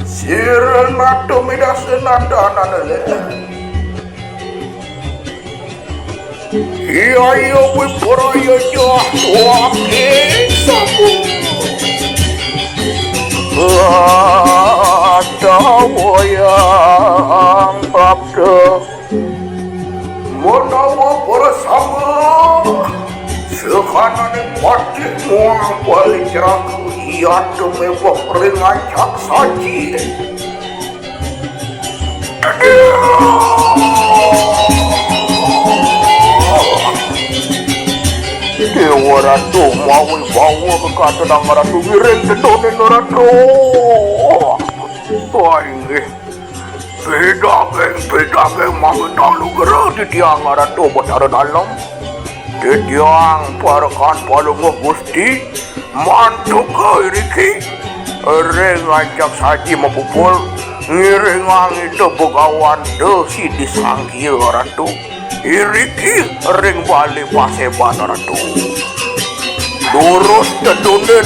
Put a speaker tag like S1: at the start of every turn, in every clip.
S1: Sirenado mida senada nanale. Iya wipura yo wake sabu. Dawayang babda menawa bersama sekanane pati muang balik jeraku ia demi peringan cak saji. Dewa Ratu mau bawa ke kata nang Ratu miring dedonen Ratu. Baik, beda mau tahu gerak di tiang Ratu betar dalam. Di tiang parakan palung gusti mantu ke iriki. Reng ajak saji mapupul ngiring itu begawan desi disangki Ratu. Iriki ring balik paseban Ratu. Durus tedunen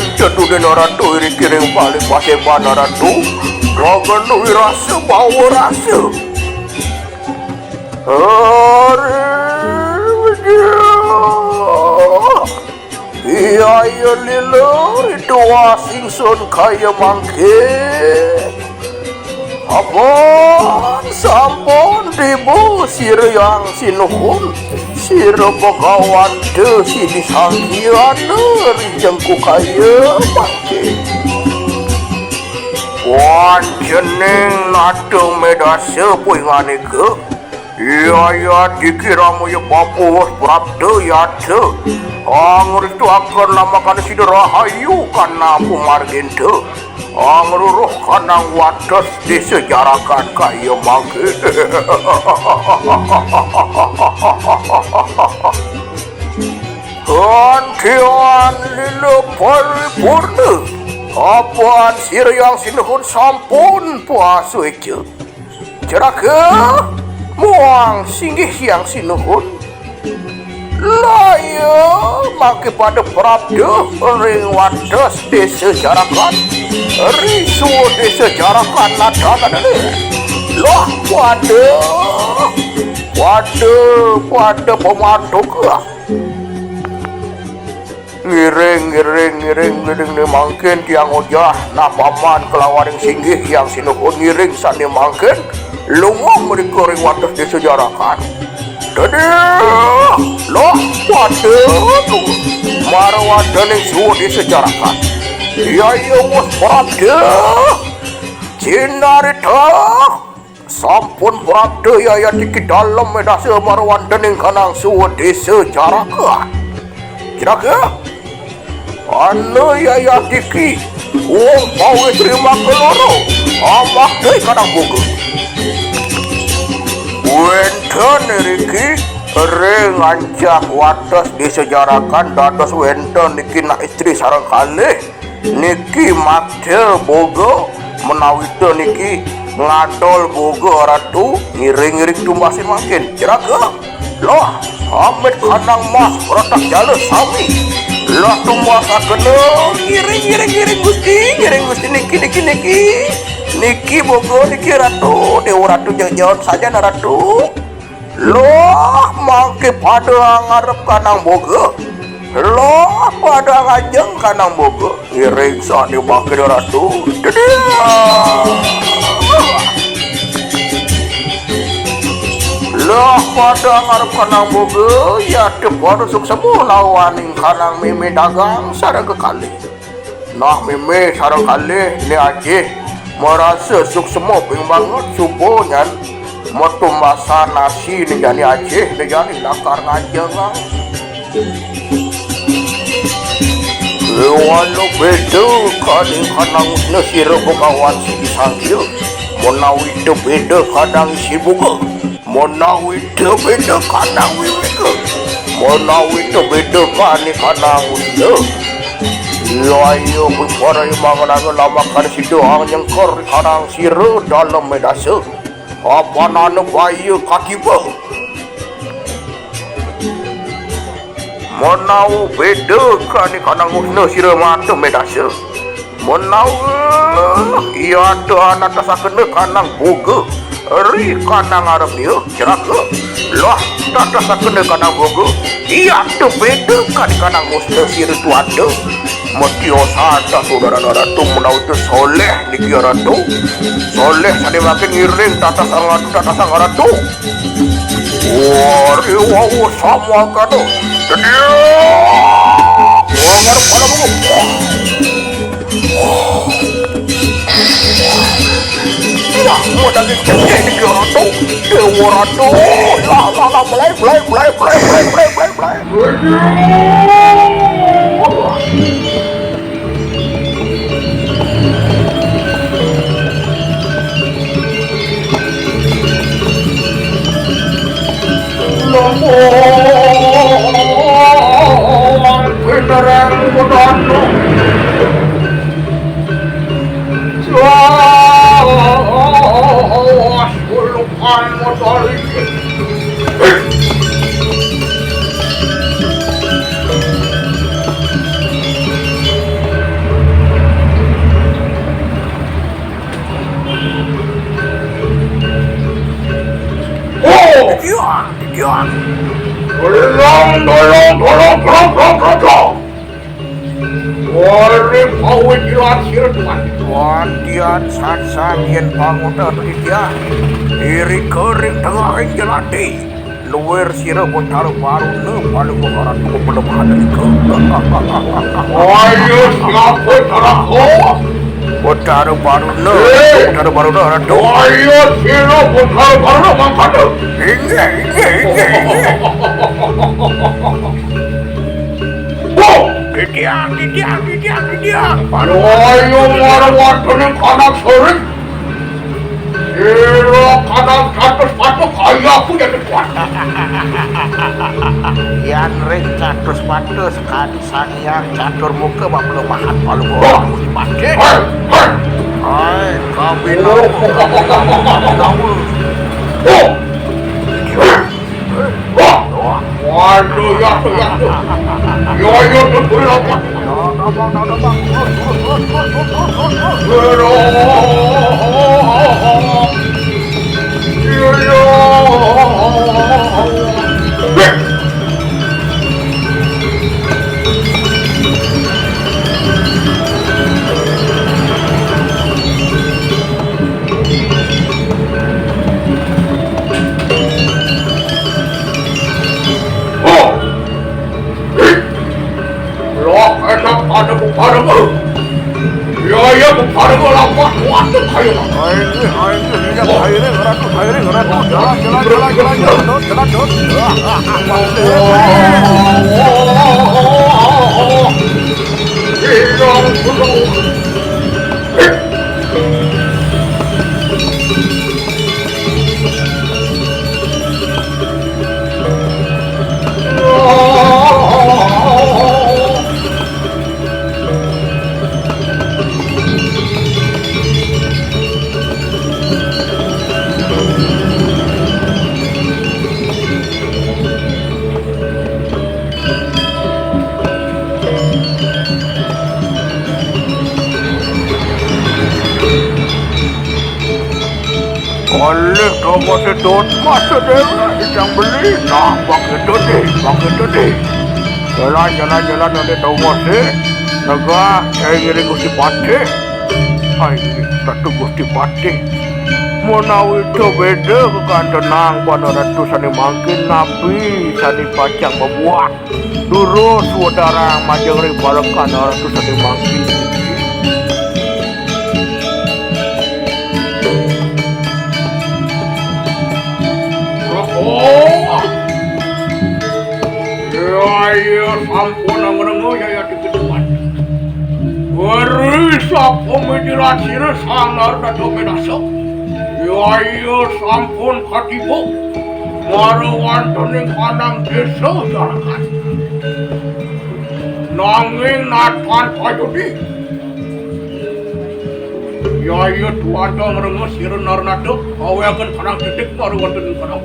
S1: Ratu. Iriki ring balik paseban Ratu. Rogan wirasa bawa rasa. Iya lilo itu asing sun kaya mangke. Abang sampun dibu sirang sinuhun sira begawan desi disangkian rijengku kaya mangke. Wan jeneng nado medase puingane ke. Iya dikiramu ya bapu prabda yade. Anggur itu akan namakan siderahayu karena pumargente. Angruruh kanang wadas disejarakan kaya mangke. Kantian lilo paripurna. Apaan sirang sinuhun sampun puasu eja. Ceraka muang singgih yang sinuhun. Laya mangke pada prabda ring wadas disejarakan. Risu disejarakan nadakan ini. Loh pada pemandu ke. Ngiring ni mangkin tiang ojah na paman kelawan yang singgih yang sinuhun ngiring sani mangkin lumang mereka ring wadas disejarakan. Tadi loh pada marwadan yang sudah disejarakan. Ya was prabda cinarita sampun prabda ya dikit dalam medase marwadan yang kanang sudah disejarakan. Kira-kira anu ya diki uang pawe terima keloro amak deh kadang buku wenten riki ring ancak wadas disejarakan dados wenten niki nak istri sarang kalih niki mate bogo menawi niki ngadol bogo Ratu ngiring-ngiring tumbasin makin kira-kira loh amit kanang mas rotak jalur sami lah tumbas kena ngiring gusti niki bogo niki Ratu dewa Ratu jauh saja na Ratu loh mangke pada ngarep kanang bogo loh pada ngajeng kanang bogo ngiring saat dimangke Ratu lah pada ngarep kanang boga ya depan rusuk semua lawaning kanang meme dagang sarang kekali. Nah meme sarang kali ni aje merasa suk semua ping banget subuhnya motu masa nasi ni jani aje ni jani lakar ngajeng. Walau beda kadang kanang nasi rebokawan si disangkil menawi itu beda kadang si buka. Menawi itu beda kanang wika. Menawi itu beda kanang wika. Layu para yang mangan lama kan sido ang nyengkor kanang siro dalam medase. Apa nana bayu kaki ba? Monau beda kan ni kanang musna sira mata medasa. Monau ia ada anak tasa kena kanang boga. Ri kanang Arab dia ceraka. Lah tak tasa kena kanang boga. Ia ada beda kan kanang musna sira tu ada. Mati osata saudara-saudara tu menau tu soleh ni kira tu. Soleh sani makin ngiring tata sangat tu. Wah, riwau sama kado. Jadi, ngarep pada bunga. Wah, mau daging cengkeh ni kira tu. Dewa ratu. Lah, belai. Beneran bodoh. Sulukan motor ini. Diam. Tolong. Wari pawit dilansir tuan tian san yen panguta dia iri kering tengah jelati luar sira botar baru ne pada orang tu belum ada ke. Ayo siapa terako botar baru ne ratu. Ayo sira botar baru ne mangkada. Inge. Dia. Aduh, ayo marwat ni kanak sering. Sira kanak 100 patuk kaya aku jadi kuat. Yang ring 100 patuk sekali saniang catur muka belum mahat palu orang mesti pakai. Hai, kami waduh, ya. Yo betul apa? Ada bukaraga. Ya bukaraga lama kuat kayu. Oleh kamu sedot masa dewa yang beli nah bang itu deh jalan nanti tahu masih naga saya ngiri gusti pati satu gusti pati mau itu beda kan tenang pada ratu sani makin nabi sani pacang membuat dulu saudara majang ribalakan ratu sani makin. Ya sampun nang ya dikeduan. Berisa pemikiran sangar dato medasa. Ya sampun katipu. Maruan tuning kanang desa jarakan. Nanging natan payudi. Ya tuan dong rengus sira narnado awe akan kanang titik maruan tuning kanang.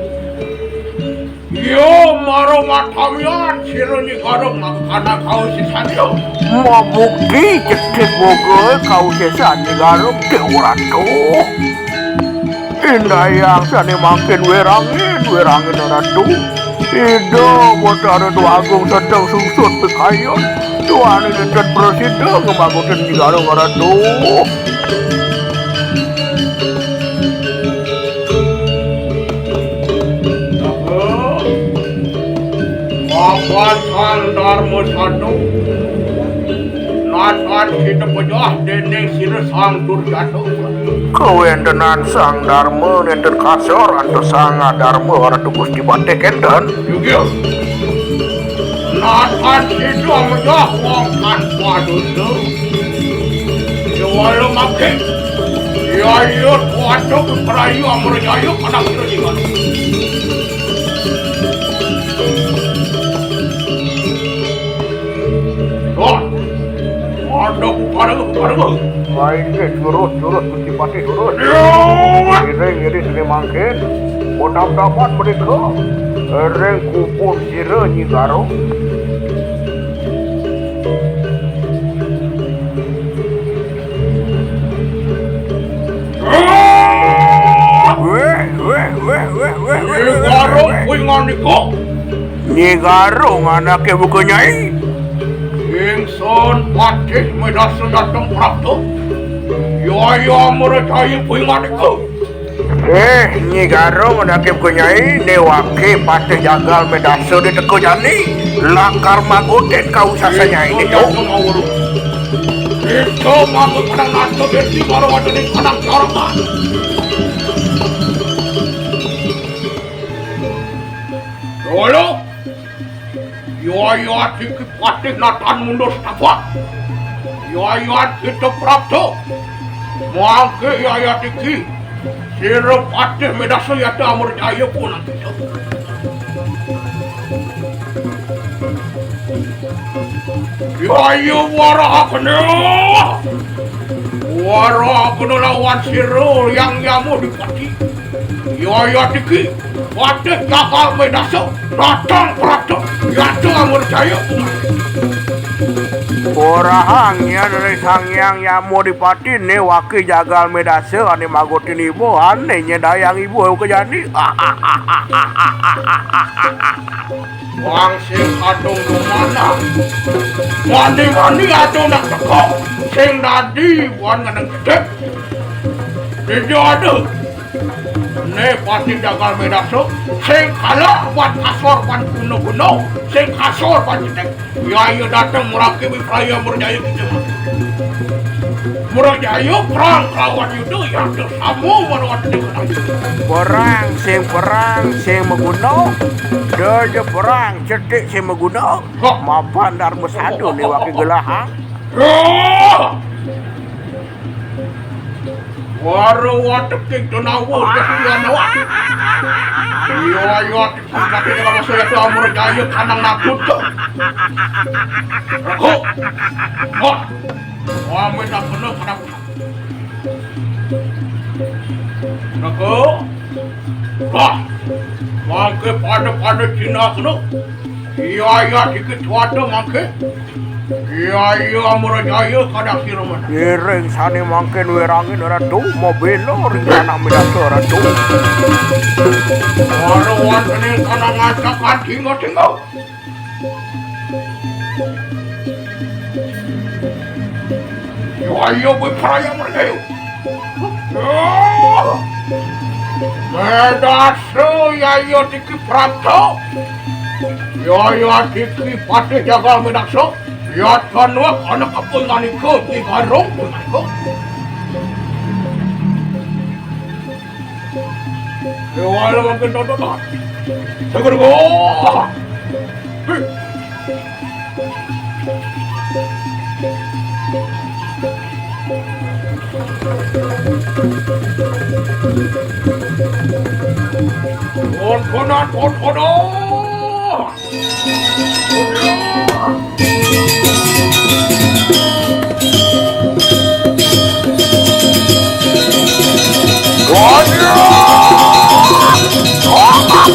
S2: Yo maro matamian sironi garong makana kau sisanyo.
S1: Mabuki cetek bogo kau sesan ni garuk ke orang tu. Indah yang sani makin werangin orang tu. Ido botar tu agung sedang susut pekayon. Tuan ini dan presiden kemagutan di garung orang tu.
S2: Kapan Dharma satu, natan kita pejah dene sira sang durjata.
S1: Kau endenan sang Dharma enten kasor anto sang Dharma orang tu gusti batek enten.
S2: Juga. Natan kita pejah wangkan padus tu. Jawala makin. Ya iya tuatu perayu amrjaya kanak sira jiwa. Ada.
S1: Main ke curut gusti batek curut. Iring sini mangkin. Bodam dapat mereka. Reng kupur sira ni garung.
S2: Garung kuingan niko.
S1: Ni garung anaknya bukan nyai.
S2: Ingson patih medasa datang prapto. Yo merajai kuingan niko.
S1: Ni garung anaknya bukan nyai. Ni wakil patih jagal medasa di teko jani. Lakar magoten kau sasa nyai ni tu.
S2: Itu mago kadang nato besi baru ada di kadang karangan. Dolo, yo tiki patih natan mundur setapak. Yo kita prapto. Mangke yo tiki. Sira patih medasa yata amur jaya pun nanti. Yo wara akne lawan sira yang yamu dipati. Yo tiki. Patih jakal medasa datang prapto. Yata amur jaya pun.
S1: Orang dari sangyang yamu dipati ni wakil jagal medasa ane magotin ibu ane nyedayang ibu ke jani.
S2: Wang sing adong mana? Mandi adong nak teko. Sing dadi wan ngadeng gedek. Dia ada. Ne pasti jagal medasa. Sing kalah buat kasor pan kuno. Sing kasor pan gedek. Ya datang muraki wipraya murjaya kita. Murjaya perang lawan yudo ya samu menawat dengan.
S1: Perang sing meguna. Dia perang cetek sing meguna. Mapan Dharma sadu ni wakil gelahang.
S2: Waru watuk kita nawu jadian awak. Yo tapi kalau saya tu amur jaya kanang nakut tu. Aku. Kami tak penuh pada aku. Aku. Mangke pada Cina kena. Iya dikit wadah mangke. Iya amur jaya kada kira mana.
S1: Iring sani mangkin werangin orang tu mobil lo ringan medasa orang tu.
S2: Waruan ini kana ngacakan tinggal. Yo berperaya mereka. Medasa yo dikit prapto. Yo dikit patih jagal medasa. Ya kanwa anak kapun nganiko di garong nganiko. Wala makin nonton. Seger go. Kono.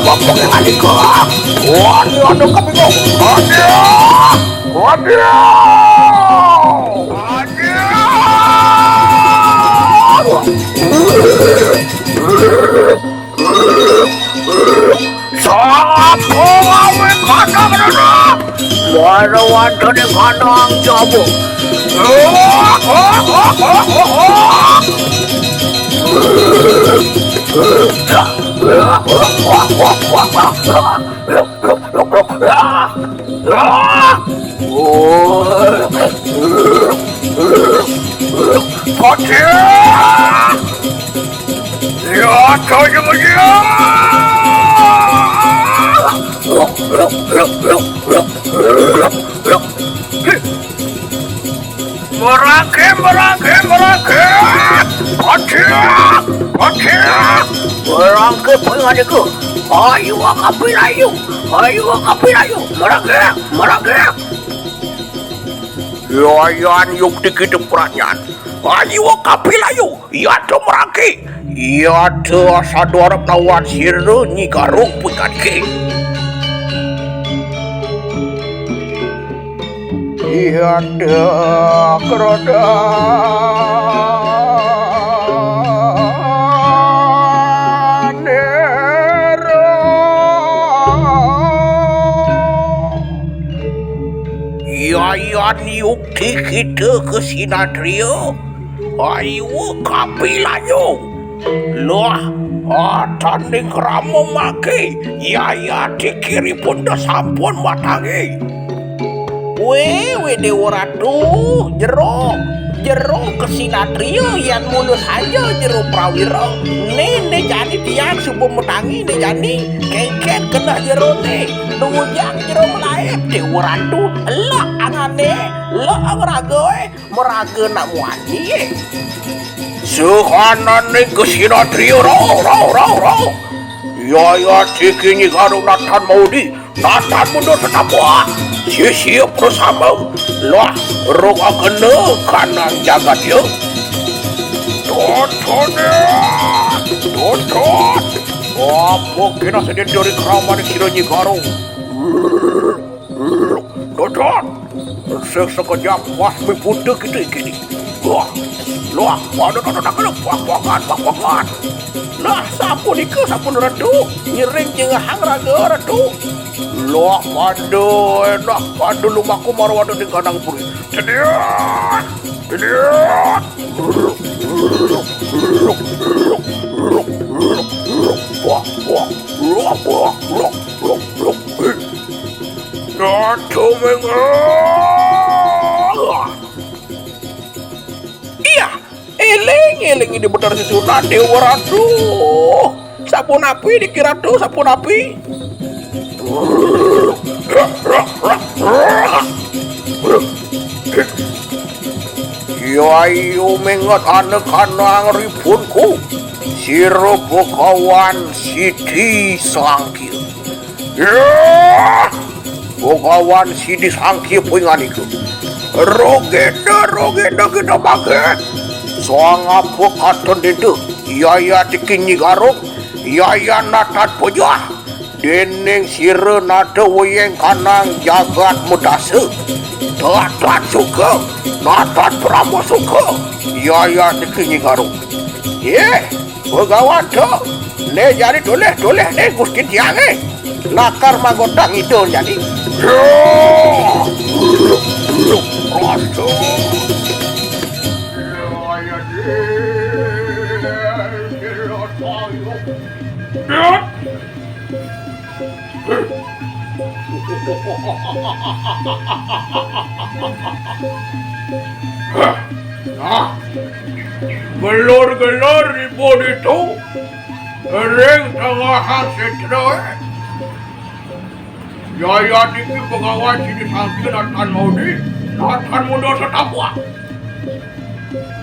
S1: apa yang ada ke? Waduh, aduh kami kok. Waduh, sangat pengawe kandang dana. Waduh di kandang jabu. Ya, coba dia. Merangke. Merangke pengadku. Ayo kapilayu. Merangke. Yan yuk dikit peranyan. Ayo kapilayu. Ya tu merangke. Ya tu asal dorap lawan siru ni garuk pengadke. Iya dah keroda nero. Iya yukti kita ke Sinatria. Ayo kapilayo. Loh, tanding ramo make. Ya dikiri pun dah sampun matangi. Weh Dewa Ratu, jero ke Sinatria yang mulus saja jero prawira. Ne jadi tiang subuh metangi ne jadi kengken kena jero ne. Nujang jero melayap Dewa Ratu. Lah angane, lah meraga nak muani. Sehanan ne ke Sinatria rau. Ya cikinyi garuk natan maudi. Natan mundur setapua. Siap bersama. Lah, roga kena kanang jagat ya. Totot. Apa kena sedih dari keramat kiranya garung. Totot. Sekejap pas berputar kita ini. Lah, waduh, puak-puakan. Lah, sapu ratu. Nyiring jengah hang raga ratu. Lah, enak pandu lumaku marwadu di kandang puri. Tediat. Ratu Iya, eling ini benar sesunan Dewa Ratu. Sabun api dikira tuh sabun api. Yayu mengat anak-anak ripunku. Siro Bokawan Siti Sangkil. Ya, Bokawan Siti Sangkil penganiku. Rogeda kita pakai. Soang apa katon itu? Yaya dikinyi garuk. Yaya natat pojah. Deneng sira nada wayeng kanang jagat mudase. Natat suka. Natat Brahma suka. Yaya dikinyi garuk. Begawan tu. Ne jadi doleh ne gusti tiang lakar magotang itu jadi. Rasu. Gelor ribut itu ring tengah setroe. Jaya diki pegawai sini sangki natan maudi natan muda setapua.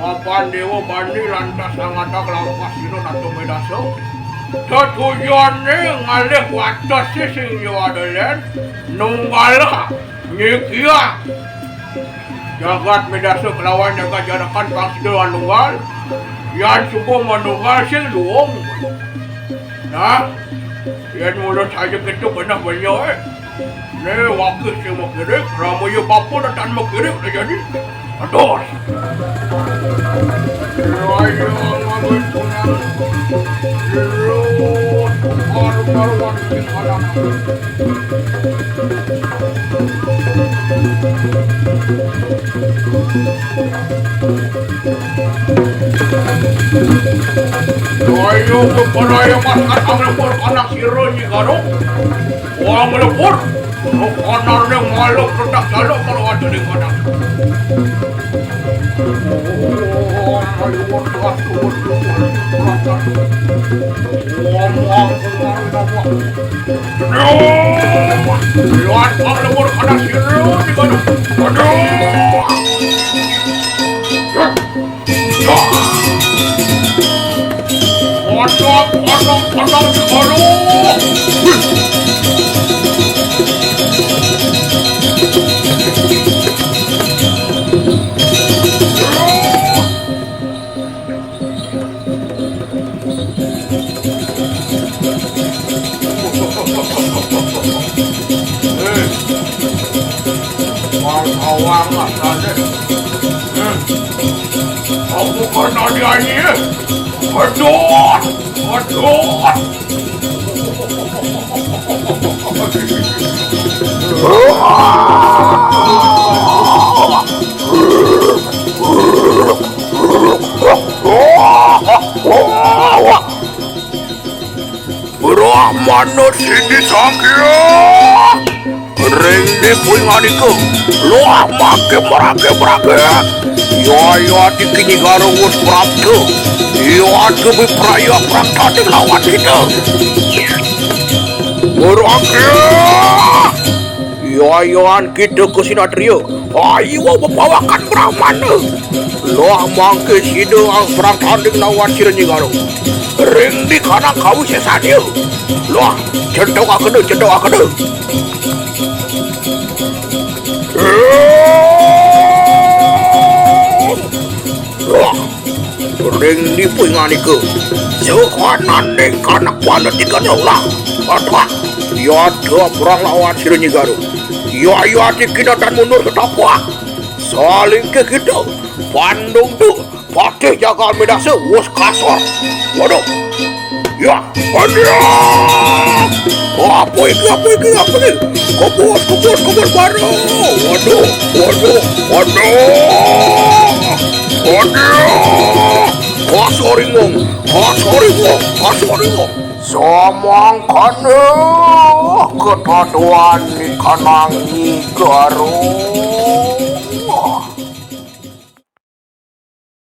S1: Mapan dewa bandi lantas sangatak laupas sino nato medaso. Tujuannya ngalih watas sing adalah nunggalah nyikia jagat medaso kelawan jaga jarakan pangsido nunggal yang cukup menunggal sing luong. Nah,
S2: Yan mula saja gitu kena banyak. Ne waktu si makirik, ramai bapa dan makirik dah jadi. Aduh. Raya ngambil punang. Terus karu-karuan di kalang. Ayo kepada yang makan ang lepur anak siro ni karo. Ang lepur, kanar ni malok redak jalok kalau ada di kanan. Ayo berkat lihat ang lepur anak siro ni karo. Awang lah saja. Aku kena dia ni. Aduh, aduh. Brahmana sini sakit. Ring di puinganiku. Loh make merake. Ya dikini garus praptu. Ya kebi praya prakta di lawan kita. Merake. Ya kita ke sinatrio. Ayo membawakan Brahmana. Loh make sido ang prakta di lawan sirenyi garu. Ring di kanan kau sesadio. Loh cendok akadu. Ring di puinganiku. Sekanan deng kanak pada tiga daulah. Atwa. Ya ada perang lawan sirenyi garu. Ya kita dan mundur ke tapua. Saling ke kita. Bandung tu. Patih jaga medase. Was kasar. Waduh. Ya. Aduh. Apa ini? Kubur baru. Waduh. Kasoringong. Samang kana ketaduan ni kanang ni garu.